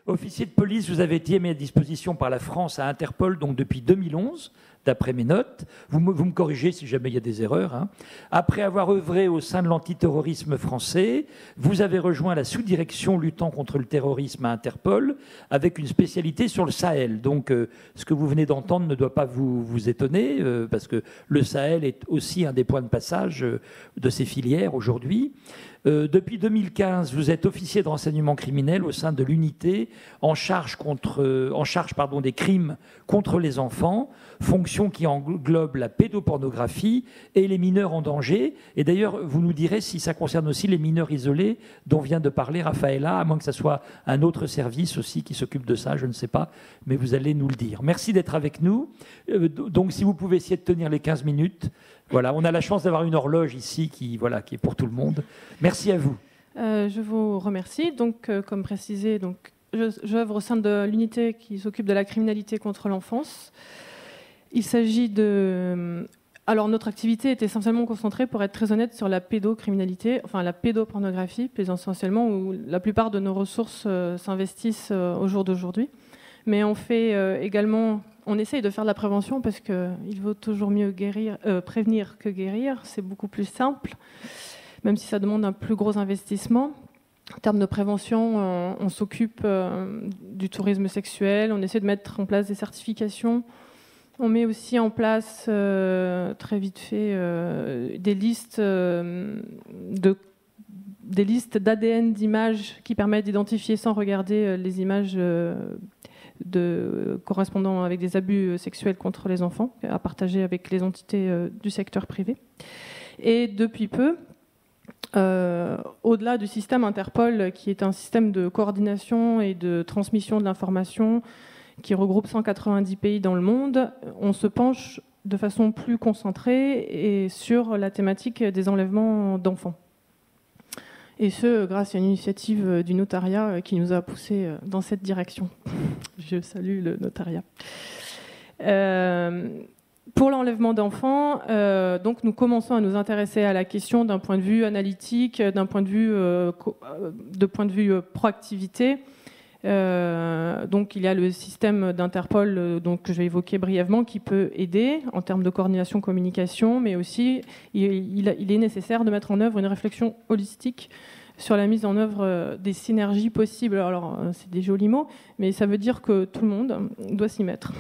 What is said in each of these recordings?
Officier de police, vous avez été mis à disposition par la France à Interpol donc depuis 2011, d'après mes notes. Vous me corrigez si jamais il y a des erreurs. Hein. Après avoir œuvré au sein de l'antiterrorisme français, vous avez rejoint la sous-direction luttant contre le terrorisme à Interpol avec une spécialité sur le Sahel. Donc ce que vous venez d'entendre ne doit pas vous étonner parce que le Sahel est aussi un des points de passage de ces filières aujourd'hui. Depuis 2015, vous êtes officier de renseignement criminel au sein de l'unité en charge des crimes contre les enfants, fonction qui englobe la pédopornographie et les mineurs en danger. Et d'ailleurs, vous nous direz si ça concerne aussi les mineurs isolés dont vient de parler Raphaëla, à moins que ce soit un autre service aussi qui s'occupe de ça, je ne sais pas, mais vous allez nous le dire. Merci d'être avec nous. Donc si vous pouvez essayer de tenir les 15 minutes. Voilà, on a la chance d'avoir une horloge ici qui est pour tout le monde. Merci à vous. Je vous remercie. Donc, comme précisé, j'œuvre au sein de l'unité qui s'occupe de la criminalité contre l'enfance. Il s'agit de... Alors, notre activité est essentiellement concentrée, pour être très honnête, sur la pédocriminalité, enfin la pédopornographie, plus essentiellement, où la plupart de nos ressources s'investissent au jour d'aujourd'hui. Mais on fait également... On essaye de faire de la prévention parce qu'il vaut toujours mieux prévenir que guérir. C'est beaucoup plus simple, même si ça demande un plus gros investissement. En termes de prévention, on s'occupe du tourisme sexuel. On essaie de mettre en place des certifications. On met aussi en place, très vite fait, des listes d'ADN d'images qui permettent d'identifier sans regarder les images correspondant avec des abus sexuels contre les enfants, à partager avec les entités du secteur privé. Et depuis peu, au-delà du système Interpol, qui est un système de coordination et de transmission de l'information qui regroupe 190 pays dans le monde, on se penche de façon plus concentrée et sur la thématique des enlèvements d'enfants. Et ce, grâce à une initiative du notariat qui nous a poussés dans cette direction. Je salue le notariat. Pour l'enlèvement d'enfants, donc nous commençons à nous intéresser à la question d'un point de vue analytique, d'un point de vue proactivité. Donc il y a le système d'Interpol que je vais évoquer brièvement qui peut aider en termes de coordination communication, mais aussi il est nécessaire de mettre en œuvre une réflexion holistique sur la mise en œuvre des synergies possibles. Alors c'est des jolis mots, mais ça veut dire que tout le monde doit s'y mettre.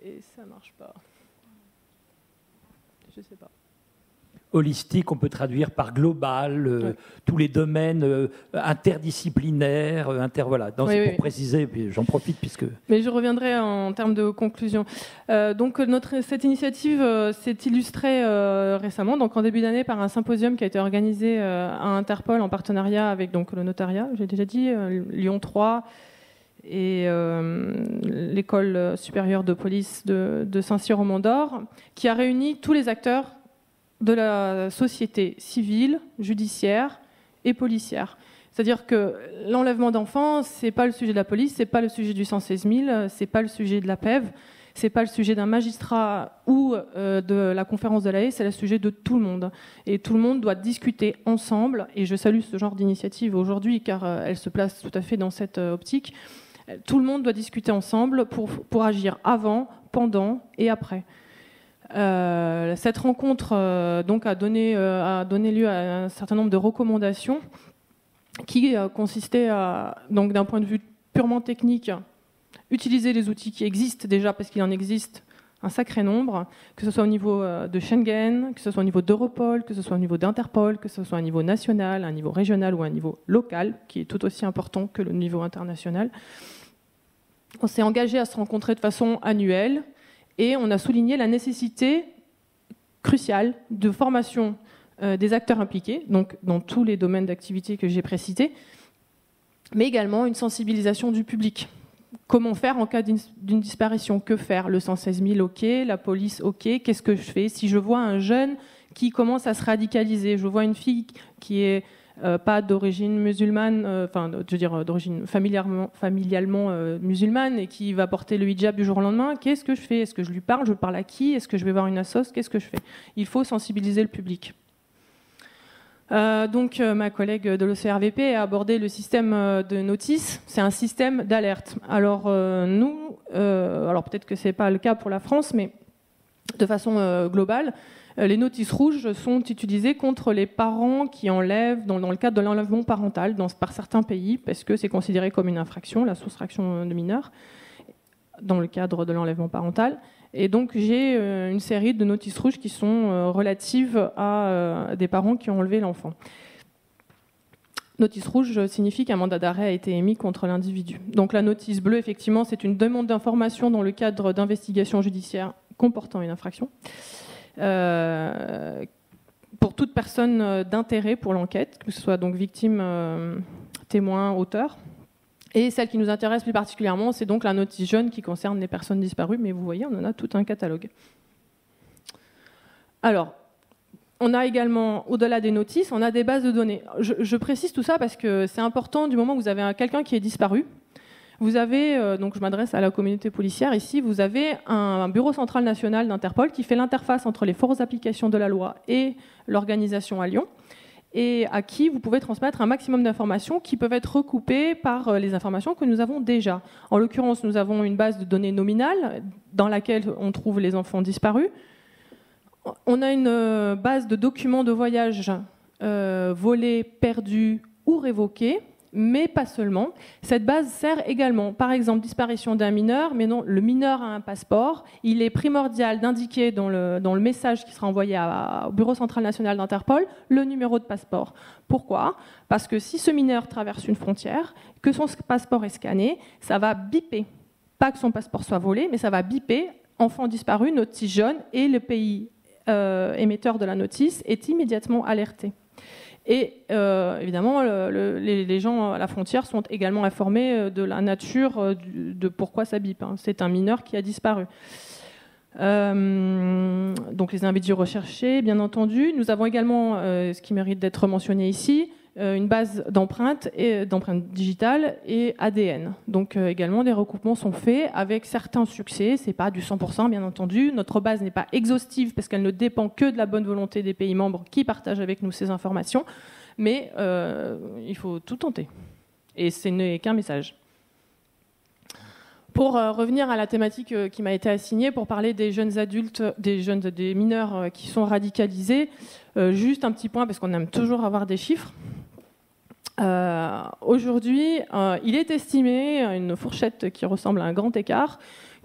Et ça marche pas. Je sais pas. Holistique, on peut traduire par global, tous les domaines interdisciplinaires, voilà. C'est pour préciser, puis j'en profite puisque... Mais je reviendrai en termes de conclusion. Donc cette initiative s'est illustrée récemment, donc en début d'année, par un symposium qui a été organisé à Interpol en partenariat avec donc, le notariat, j'ai déjà dit, Lyon 3 et l'école supérieure de police de Saint-Cyr-au-Mont-d'Or, qui a réuni tous les acteurs de la société civile, judiciaire et policière. C'est-à-dire que l'enlèvement d'enfants, c'est pas le sujet de la police, c'est pas le sujet du 116 000, c'est pas le sujet de la PEV, c'est pas le sujet d'un magistrat ou de la conférence de l'AE, c'est le sujet de tout le monde. Et tout le monde doit discuter ensemble, et je salue ce genre d'initiative aujourd'hui car elle se place tout à fait dans cette optique. Tout le monde doit discuter ensemble pour agir avant, pendant et après. Cette rencontre donc a donné lieu à un certain nombre de recommandations qui consistaient à, donc d'un point de vue purement technique, utiliser les outils qui existent déjà, parce qu'il en existe un sacré nombre, que ce soit au niveau de Schengen, que ce soit au niveau d'Europol, que ce soit au niveau d'Interpol, que ce soit à un niveau national, à un niveau régional ou à un niveau local, qui est tout aussi important que le niveau international. On s'est engagé à se rencontrer de façon annuelle, et on a souligné la nécessité cruciale de formation des acteurs impliqués, donc dans tous les domaines d'activité que j'ai précités, mais également une sensibilisation du public. Comment faire en cas d'une disparition? Que faire? Le 116 000, ok. La police, ok. Qu'est-ce que je fais si je vois un jeune qui commence à se radicaliser? Je vois une fille qui est pas d'origine musulmane, d'origine familialement musulmane et qui va porter le hijab du jour au lendemain. Qu'est-ce que je fais? Est-ce que je lui parle? Je parle à qui? Est-ce que je vais voir une assoce? Qu'est-ce que je fais? Il faut sensibiliser le public. Ma collègue de l'OCRVP a abordé le système de notice. C'est un système d'alerte. Alors alors peut-être que c'est pas le cas pour la France, mais de façon globale, les notices rouges sont utilisées contre les parents qui enlèvent, dans le cadre de l'enlèvement parental, par certains pays, parce que c'est considéré comme une infraction, la soustraction de mineurs, dans le cadre de l'enlèvement parental. Et donc j'ai une série de notices rouges qui sont relatives à des parents qui ont enlevé l'enfant. Notice rouge signifie qu'un mandat d'arrêt a été émis contre l'individu. Donc la notice bleue, effectivement, c'est une demande d'information dans le cadre d'investigation judiciaire comportant une infraction. Pour toute personne d'intérêt pour l'enquête, que ce soit donc victime, témoin, auteur. Et celle qui nous intéresse plus particulièrement, c'est donc la notice jaune qui concerne les personnes disparues, mais vous voyez, on en a tout un catalogue. Alors, on a également, au-delà des notices, on a des bases de données. Je précise tout ça parce que c'est important du moment où vous avez quelqu'un qui est disparu. Vous avez, donc je m'adresse à la communauté policière ici, vous avez un bureau central national d'Interpol qui fait l'interface entre les forces d'application de la loi et l'organisation à Lyon, et à qui vous pouvez transmettre un maximum d'informations qui peuvent être recoupées par les informations que nous avons déjà. En l'occurrence, nous avons une base de données nominale dans laquelle on trouve les enfants disparus. On a une base de documents de voyage volés, perdus ou révoqués, mais pas seulement. Cette base sert également, par exemple, disparition d'un mineur, mais non, le mineur a un passeport. Il est primordial d'indiquer dans le message qui sera envoyé au Bureau central national d'Interpol le numéro de passeport. Pourquoi ? Parce que si ce mineur traverse une frontière, que son passeport est scanné, ça va biper. Pas que son passeport soit volé, mais ça va biper enfant disparu, notice jaune, et le pays émetteur de la notice est immédiatement alerté. Et évidemment, les gens à la frontière sont également informés de la nature de pourquoi ça bip. C'est un mineur qui a disparu. Donc les individus recherchés, bien entendu. Nous avons également, ce qui mérite d'être mentionné ici, une base d'empreintes digitales et ADN. Donc également, des recoupements sont faits avec certains succès. C'est pas du 100%, bien entendu. Notre base n'est pas exhaustive parce qu'elle ne dépend que de la bonne volonté des pays membres qui partagent avec nous ces informations. Mais il faut tout tenter. Et ce n'est qu'un message. Pour revenir à la thématique qui m'a été assignée, pour parler des jeunes adultes, des mineurs qui sont radicalisés, juste un petit point, parce qu'on aime toujours avoir des chiffres. Aujourd'hui, il est estimé, une fourchette qui ressemble à un grand écart,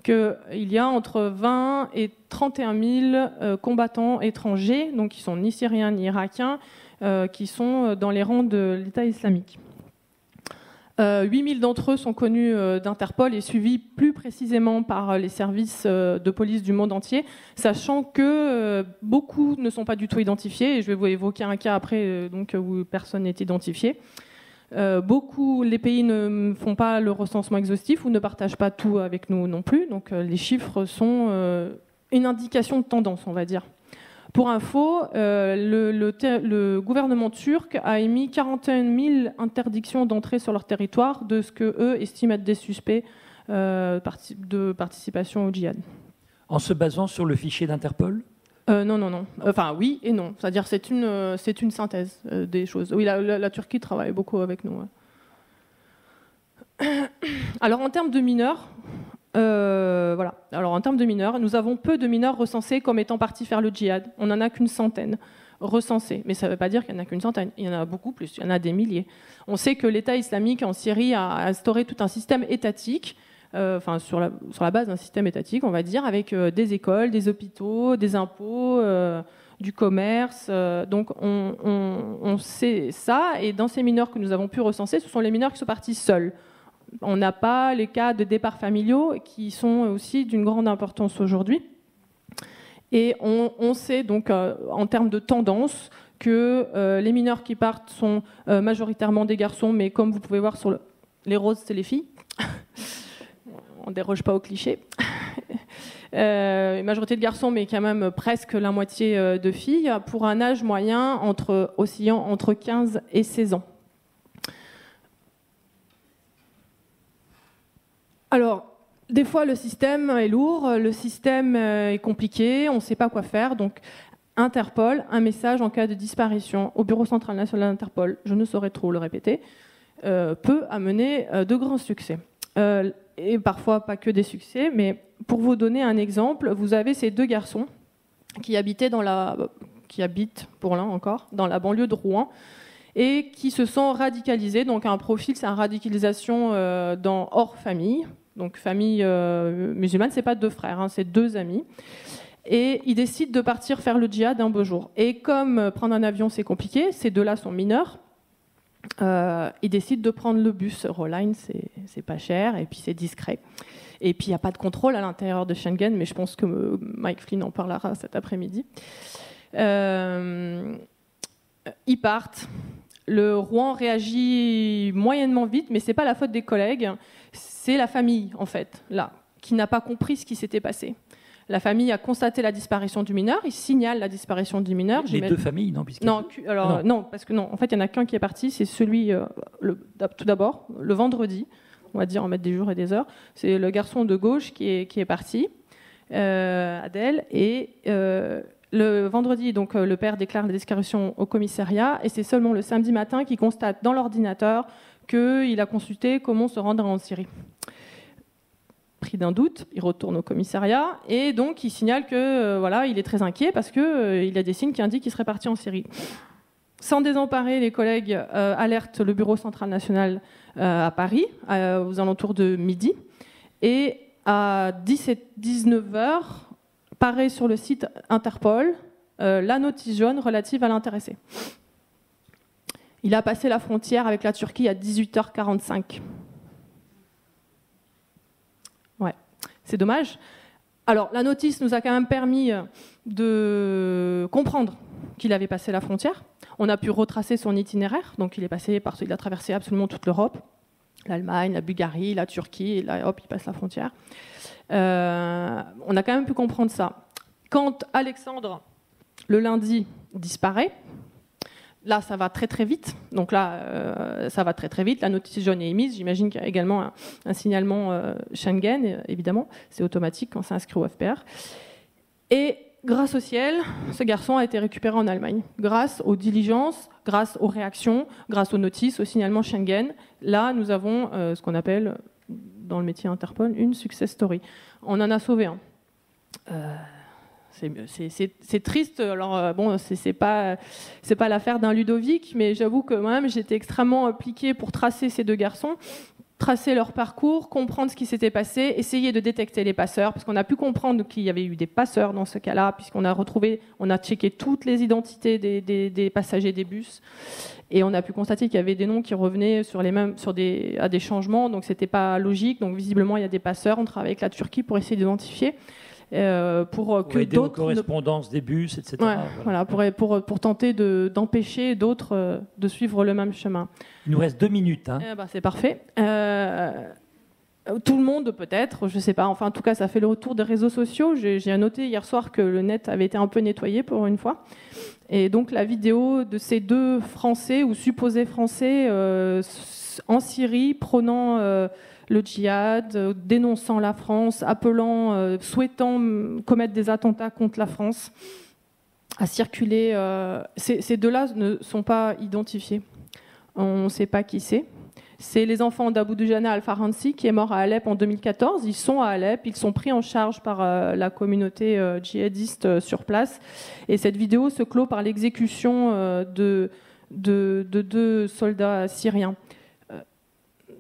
qu'il y a entre 20 et 31 000 combattants étrangers, donc qui ne sont ni syriens ni irakiens, qui sont dans les rangs de l'État islamique. 8 000 d'entre eux sont connus d'Interpol et suivis plus précisément par les services de police du monde entier, sachant que beaucoup ne sont pas du tout identifiés, et je vais vous évoquer un cas après où personne n'est identifié. Les pays ne font pas le recensement exhaustif ou ne partagent pas tout avec nous non plus, donc les chiffres sont une indication de tendance, on va dire. Pour info, le gouvernement turc a émis 41 000 interdictions d'entrée sur leur territoire de ce qu'eux estiment être des suspects de participation au djihad. En se basant sur le fichier d'Interpol ? Non. Enfin, oui et non. C'est-à-dire c'est une synthèse des choses. Oui, la Turquie travaille beaucoup avec nous. Ouais. Alors, en termes de mineurs... voilà. Alors en termes de mineurs, nous avons peu de mineurs recensés comme étant partis faire le djihad. On n'en a qu'une centaine recensés. Mais ça ne veut pas dire qu'il n'y en a qu'une centaine. Il y en a beaucoup plus. Il y en a des milliers. On sait que l'État islamique en Syrie a instauré tout un système étatique, sur la base d'un système étatique, on va dire, avec des écoles, des hôpitaux, des impôts, du commerce. Donc on sait ça. Et dans ces mineurs que nous avons pu recenser, ce sont les mineurs qui sont partis seuls. On n'a pas les cas de départs familiaux qui sont aussi d'une grande importance aujourd'hui. Et on sait donc, en termes de tendance, que les mineurs qui partent sont majoritairement des garçons, mais comme vous pouvez voir sur les roses, c'est les filles. On ne déroge pas au cliché. Une majorité de garçons, mais quand même presque la moitié de filles, pour un âge moyen oscillant entre 15 et 16 ans. Alors, des fois, le système est lourd, le système est compliqué, on ne sait pas quoi faire. Donc, Interpol un message en cas de disparition au Bureau central national d'Interpol, je ne saurais trop le répéter, peut amener de grands succès. Et parfois pas que des succès, mais pour vous donner un exemple, vous avez ces deux garçons qui habitent pour l'un encore dans la banlieue de Rouen et qui se sont radicalisés. Donc un profil, c'est une radicalisation hors famille. Donc famille musulmane, c'est pas deux frères, hein, c'est deux amis. Et ils décident de partir faire le djihad un beau jour. Et comme prendre un avion c'est compliqué, ces deux-là sont mineurs. Ils décident de prendre le bus Euroline, c'est pas cher et puis c'est discret. Et puis il n'y a pas de contrôle à l'intérieur de Schengen, mais je pense que Mike Flynn en parlera cet après-midi. Ils partent. Le Rouen réagit moyennement vite, mais c'est pas la faute des collègues, c'est la famille en fait, là, qui n'a pas compris ce qui s'était passé. La famille a constaté la disparition du mineur, il signale la disparition du mineur. Les deux familles, non non, parce que non, en fait, il n'y en a qu'un qui est parti, c'est celui, tout d'abord, le vendredi, on va dire, en mettre des jours et des heures, c'est le garçon de gauche qui est parti, Adèle, et le vendredi, donc, le père déclare la disparition au commissariat, et c'est seulement le samedi matin qu'il constate dans l'ordinateur qu'il a consulté comment se rendre en Syrie. Pris d'un doute, il retourne au commissariat et donc il signale que voilà, il est très inquiet parce que il y a des signes qui indiquent qu'il serait parti en Syrie. Sans désemparer, les collègues alertent le Bureau central national à Paris aux alentours de midi et à 19h paraît sur le site Interpol la notice jaune relative à l'intéressé. Il a passé la frontière avec la Turquie à 18h45. Ouais, c'est dommage. Alors, la notice nous a quand même permis de comprendre qu'il avait passé la frontière. On a pu retracer son itinéraire. Donc, il a traversé absolument toute l'Europe, l'Allemagne, la Bulgarie, la Turquie, et là, hop, il passe la frontière. On a quand même pu comprendre ça. Quand Alexandre, le lundi, disparaît, là, ça va très très vite. Donc là, ça va très très vite. La notice jaune est émise. J'imagine qu'il y a également un signalement Schengen, évidemment. C'est automatique quand c'est inscrit au FPR. Et grâce au ciel, ce garçon a été récupéré en Allemagne. Grâce aux diligences, grâce aux réactions, grâce aux notices, au signalement Schengen. Là, nous avons ce qu'on appelle, dans le métier Interpol, une success story. On en a sauvé un. C'est triste. Alors bon, c'est pas l'affaire d'un Ludovic, mais j'avoue que moi-même j'étais extrêmement impliquée pour tracer ces deux garçons, tracer leur parcours, comprendre ce qui s'était passé, essayer de détecter les passeurs, parce qu'on a pu comprendre qu'il y avait eu des passeurs dans ce cas-là, puisqu'on a checké toutes les identités des passagers des bus, et on a pu constater qu'il y avait des noms qui revenaient à des changements, donc c'était pas logique. Donc visiblement il y a des passeurs. On travaille avec la Turquie pour essayer d'identifier. Pour que aider d'autres aux correspondances des bus, etc. Ouais, voilà, pour tenter d'empêcher d'autres de suivre le même chemin. Il nous reste 2 minutes. Hein. C'est parfait. Tout le monde peut-être, je ne sais pas. Enfin, en tout cas, ça fait le retour des réseaux sociaux. J'ai noté hier soir que le net avait été un peu nettoyé pour une fois. Et donc la vidéo de ces deux Français ou supposés Français en Syrie prônant le djihad, dénonçant la France, appelant, souhaitant commettre des attentats contre la France, a circulé. Ces deux-là ne sont pas identifiés. On ne sait pas qui c'est. C'est les enfants d'Abu Dujana al-Faransi qui est mort à Alep en 2014. Ils sont à Alep, ils sont pris en charge par la communauté djihadiste sur place. Et cette vidéo se clôt par l'exécution de 2 soldats syriens.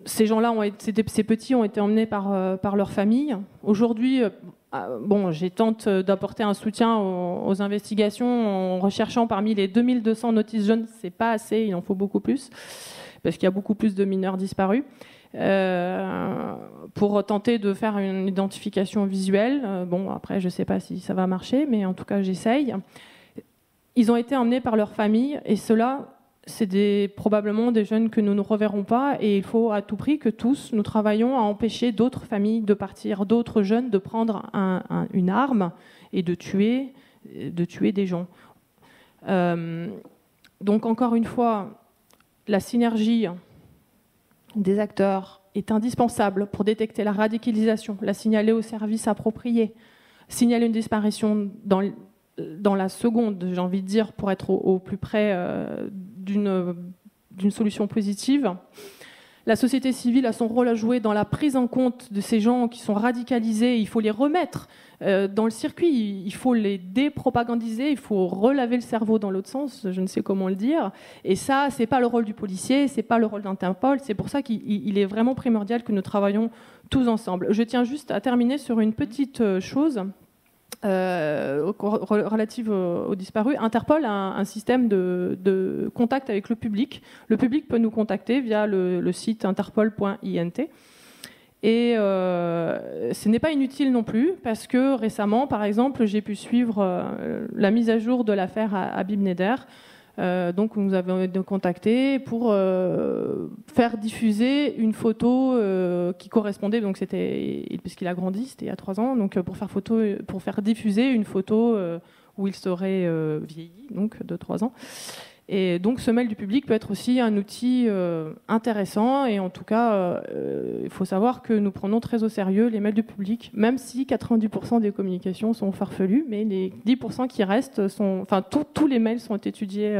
Ces gens-là, ces petits ont été emmenés par leur famille. Aujourd'hui, j'ai tenté d'apporter un soutien aux investigations en recherchant parmi les 2200 notices jaunes. C'est pas assez, il en faut beaucoup plus, parce qu'il y a beaucoup plus de mineurs disparus. Pour tenter de faire une identification visuelle. Après, je ne sais pas si ça va marcher, mais en tout cas, j'essaye. Ils ont été emmenés par leur famille, et cela... c'est probablement des jeunes que nous ne reverrons pas, et il faut à tout prix que tous nous travaillions à empêcher d'autres familles de partir, d'autres jeunes de prendre une arme et de tuer des gens. Donc encore une fois, la synergie des acteurs est indispensable pour détecter la radicalisation, la signaler aux services appropriés, signaler une disparition dans la seconde, j'ai envie de dire, pour être au plus près d'une solution positive. La société civile a son rôle à jouer dans la prise en compte de ces gens qui sont radicalisés. Il faut les remettre dans le circuit, il faut les dépropagandiser, il faut relaver le cerveau dans l'autre sens, je ne sais comment le dire. Et ça, c'est pas le rôle du policier, c'est pas le rôle d'Interpol. C'est pour ça qu'il est vraiment primordial que nous travaillons tous ensemble. Je tiens juste à terminer sur une petite chose. Relative aux disparus. Interpol a un système de contact avec le public. Le public peut nous contacter via le site interpol.int. Et ce n'est pas inutile non plus, parce que récemment, par exemple, j'ai pu suivre la mise à jour de l'affaire Habib Neder. Donc nous avons été contactés pour faire diffuser une photo qui correspondait, donc c'était puisqu'il a grandi, c'était il y a 3 ans, donc pour faire diffuser une photo où il serait vieilli, donc de 3 ans. Et donc ce mail du public peut être aussi un outil intéressant, et en tout cas il faut savoir que nous prenons très au sérieux les mails du public, même si 90% des communications sont farfelues, mais les 10% qui restent tous les mails sont étudiés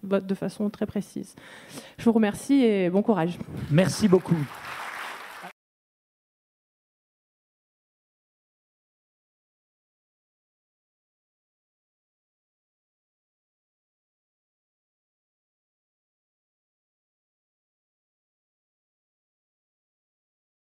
de façon très précise. Je vous remercie et bon courage. Merci beaucoup.